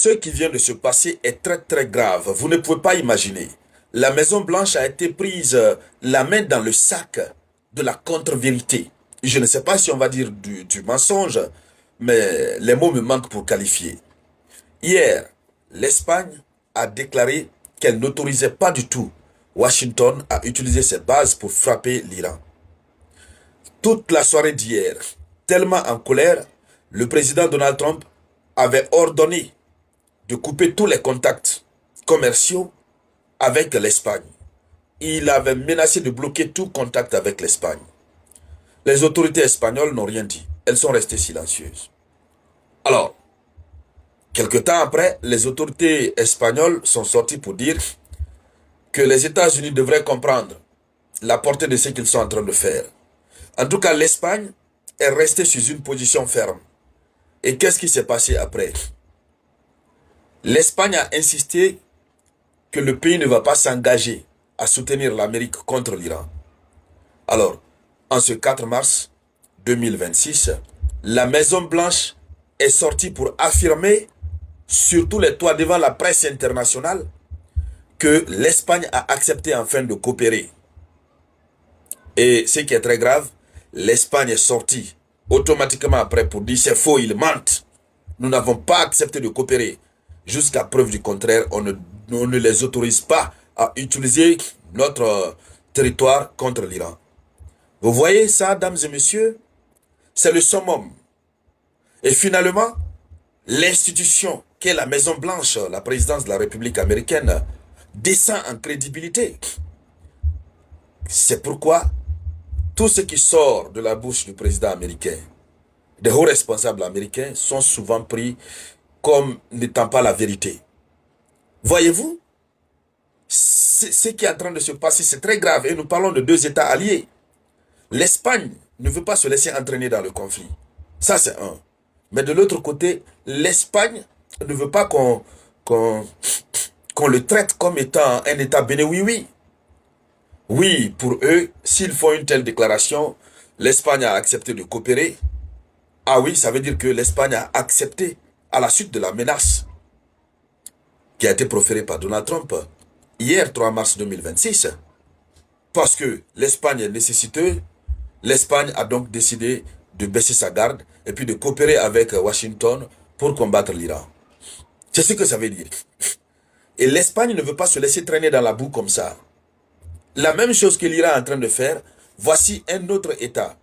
Ce qui vient de se passer est très très grave. Vous ne pouvez pas imaginer. La Maison Blanche a été prise la main dans le sac de la contre-vérité. Je ne sais pas si on va dire du mensonge, mais les mots me manquent pour qualifier. Hier, l'Espagne a déclaré qu'elle n'autorisait pas du tout Washington à utiliser ses bases pour frapper l'Iran. Toute la soirée d'hier, tellement en colère, le président Donald Trump avait ordonné de couper tous les contacts commerciaux avec l'Espagne. Il avait menacé de bloquer tout contact avec l'Espagne. Les autorités espagnoles n'ont rien dit. Elles sont restées silencieuses. Alors, quelque temps après, les autorités espagnoles sont sorties pour dire que les États-Unis devraient comprendre la portée de ce qu'ils sont en train de faire. En tout cas, l'Espagne est restée sur une position ferme. Et qu'est-ce qui s'est passé après? L'Espagne a insisté que le pays ne va pas s'engager à soutenir l'Amérique contre l'Iran. Alors, en ce 4 mars 2026, la Maison-Blanche est sortie pour affirmer sur tous les toits devant la presse internationale que l'Espagne a accepté enfin de coopérer. Et ce qui est très grave, l'Espagne est sortie automatiquement après pour dire c'est faux, ils mentent. Nous n'avons pas accepté de coopérer. Jusqu'à preuve du contraire, on ne les autorise pas à utiliser notre territoire contre l'Iran. Vous voyez ça, dames et messieurs? C'est le summum. Et finalement, l'institution qu'est la Maison-Blanche, la présidence de la République américaine, descend en crédibilité. C'est pourquoi tout ce qui sort de la bouche du président américain, des hauts responsables américains, sont souvent pris comme n'étant pas la vérité. Voyez-vous, ce qui est en train de se passer, c'est très grave. Et nous parlons de deux États alliés. L'Espagne ne veut pas se laisser entraîner dans le conflit. Ça, c'est un. Mais de l'autre côté, l'Espagne ne veut pas qu'on le traite comme étant un État béni. Oui, oui. Oui, pour eux, s'ils font une telle déclaration, l'Espagne a accepté de coopérer. Ah oui, ça veut dire que l'Espagne a accepté à la suite de la menace qui a été proférée par Donald Trump hier 3 mars 2026. Parce que l'Espagne est nécessiteuse, l'Espagne a donc décidé de baisser sa garde et puis de coopérer avec Washington pour combattre l'Iran. C'est ce que ça veut dire. Et l'Espagne ne veut pas se laisser traîner dans la boue comme ça. La même chose que l'Iran est en train de faire, voici un autre État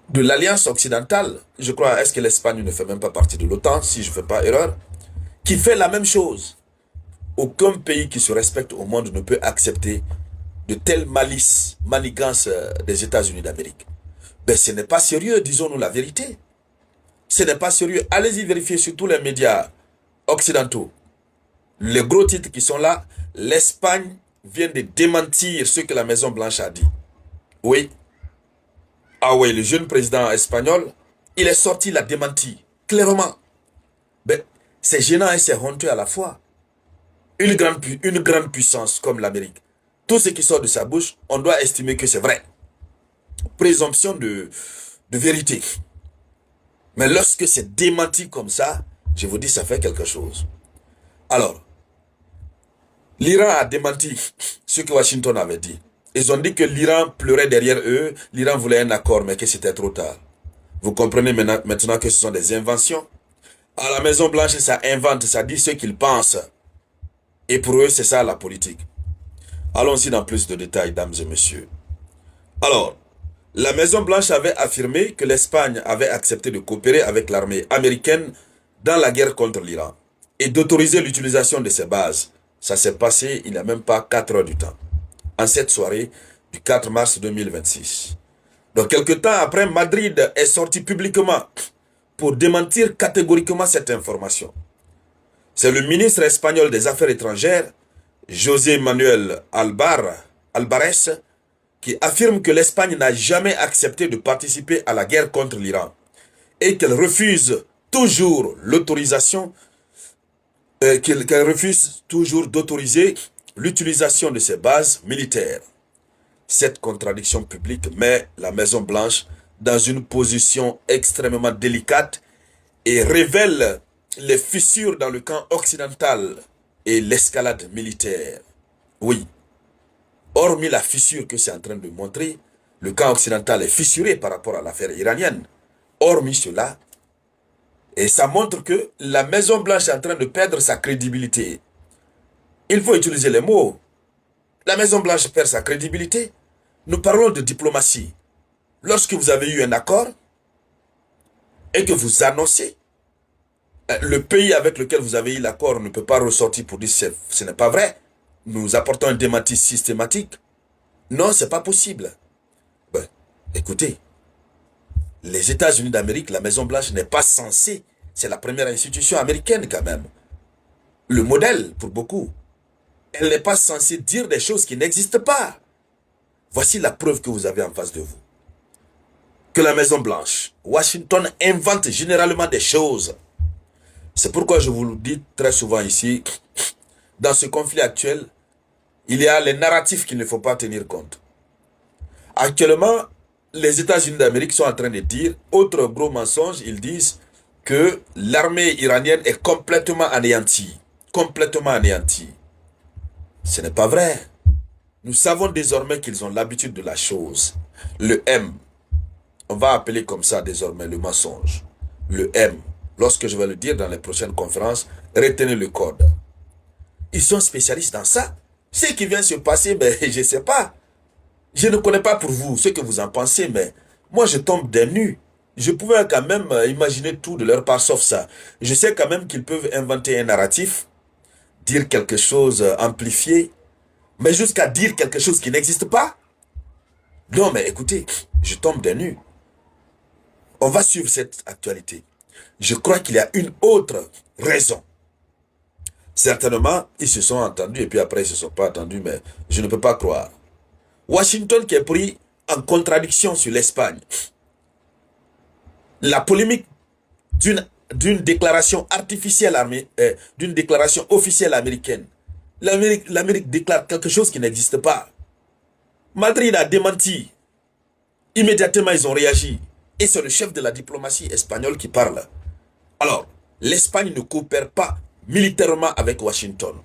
de l'Alliance occidentale, je crois, est-ce que l'Espagne ne fait même pas partie de l'OTAN, si je ne fais pas erreur, qui fait la même chose. Aucun pays qui se respecte au monde ne peut accepter de telles malices, manigances des États-Unis d'Amérique. Ben, ce n'est pas sérieux, disons-nous la vérité. Ce n'est pas sérieux. Allez-y vérifier sur tous les médias occidentaux. Les gros titres qui sont là, l'Espagne vient de démentir ce que la Maison-Blanche a dit. Oui. Ah oui, le jeune président espagnol, il est sorti, il a démenti, clairement. Ben, c'est gênant et c'est honteux à la fois. Une grande puissance comme l'Amérique. Tout ce qui sort de sa bouche, on doit estimer que c'est vrai. Présomption de vérité. Mais lorsque c'est démenti comme ça, je vous dis, ça fait quelque chose. Alors, l'Iran a démenti ce que Washington avait dit. Ils ont dit que l'Iran pleurait derrière eux, l'Iran voulait un accord, mais que c'était trop tard. Vous comprenez maintenant que ce sont des inventions. À la Maison Blanche, ça invente, ça dit ce qu'ils pensent. Et pour eux, c'est ça la politique. Allons-y dans plus de détails, dames et messieurs. Alors, la Maison Blanche avait affirmé que l'Espagne avait accepté de coopérer avec l'armée américaine dans la guerre contre l'Iran et d'autoriser l'utilisation de ses bases. Ça s'est passé il n'y a même pas 4 heures du temps, en cette soirée du 4 mars 2026. Donc, quelque temps après, Madrid est sorti publiquement pour démentir catégoriquement cette information. C'est le ministre espagnol des Affaires étrangères, José Manuel Albares, qui affirme que l'Espagne n'a jamais accepté de participer à la guerre contre l'Iran et qu'elle refuse toujours l'autorisation, qu'elle refuse toujours d'autoriser l'utilisation de ses bases militaires. Cette contradiction publique met la Maison-Blanche dans une position extrêmement délicate et révèle les fissures dans le camp occidental et l'escalade militaire. Oui, hormis la fissure que c'est en train de montrer, le camp occidental est fissuré par rapport à l'affaire iranienne. Hormis cela, et ça montre que la Maison-Blanche est en train de perdre sa crédibilité. Il faut utiliser les mots. La Maison-Blanche perd sa crédibilité. Nous parlons de diplomatie. Lorsque vous avez eu un accord et que vous annoncez, le pays avec lequel vous avez eu l'accord ne peut pas ressortir pour dire ce n'est pas vrai. Nous apportons un démenti systématique. Non, ce n'est pas possible. Ben, écoutez, les États-Unis d'Amérique, la Maison-Blanche n'est pas censée. C'est la première institution américaine quand même. Le modèle pour beaucoup. Elle n'est pas censée dire des choses qui n'existent pas. Voici la preuve que vous avez en face de vous. Que la Maison-Blanche, Washington invente généralement des choses. C'est pourquoi je vous le dis très souvent ici, dans ce conflit actuel, il y a les narratifs qu'il ne faut pas tenir compte. Actuellement, les États-Unis d'Amérique sont en train de dire, autre gros mensonge, ils disent que l'armée iranienne est complètement anéantie. Complètement anéantie. Ce n'est pas vrai. Nous savons désormais qu'ils ont l'habitude de la chose. Le M, on va appeler comme ça désormais le mensonge. Le M, lorsque je vais le dire dans les prochaines conférences, retenez le code. Ils sont spécialistes dans ça. Ce qui vient se passer, ben, je ne sais pas. Je ne connais pas pour vous ce que vous en pensez, mais moi je tombe des nues. Je pouvais quand même imaginer tout de leur part sauf ça. Je sais quand même qu'ils peuvent inventer un narratif, dire quelque chose amplifié, mais jusqu'à dire quelque chose qui n'existe pas. Non mais écoutez, je tombe des nues. On va suivre cette actualité. Je crois qu'il y a une autre raison. Certainement, ils se sont entendus et puis après ils ne se sont pas entendus, mais je ne peux pas croire. Washington qui est pris en contradiction sur l'Espagne. La polémique d'une déclaration artificielle, d'une déclaration officielle américaine. L'Amérique déclare quelque chose qui n'existe pas. Madrid a démenti. Immédiatement, ils ont réagi. Et c'est le chef de la diplomatie espagnole qui parle. Alors, l'Espagne ne coopère pas militairement avec Washington.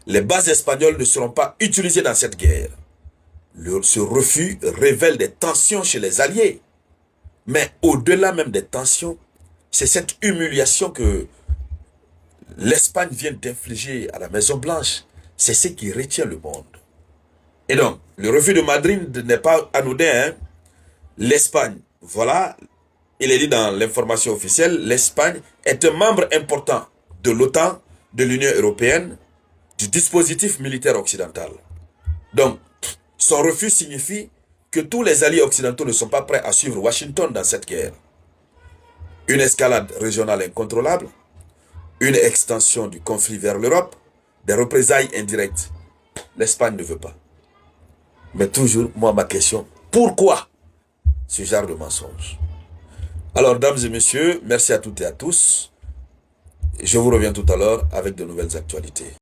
Les bases espagnoles ne seront pas utilisées dans cette guerre. Ce refus révèle des tensions chez les alliés. Mais au-delà même des tensions, c'est cette humiliation que l'Espagne vient d'infliger à la Maison-Blanche. C'est ce qui retient le monde. Et donc, le refus de Madrid n'est pas anodin. Hein? L'Espagne, voilà, il est dit dans l'information officielle, l'Espagne est un membre important de l'OTAN, de l'Union européenne, du dispositif militaire occidental. Donc, son refus signifie que tous les alliés occidentaux ne sont pas prêts à suivre Washington dans cette guerre. Une escalade régionale incontrôlable, une extension du conflit vers l'Europe, des représailles indirectes. L'Espagne ne veut pas. Mais toujours, moi, ma question, pourquoi ce genre de mensonge? Alors, dames et messieurs, merci à toutes et à tous. Je vous reviens tout à l'heure avec de nouvelles actualités.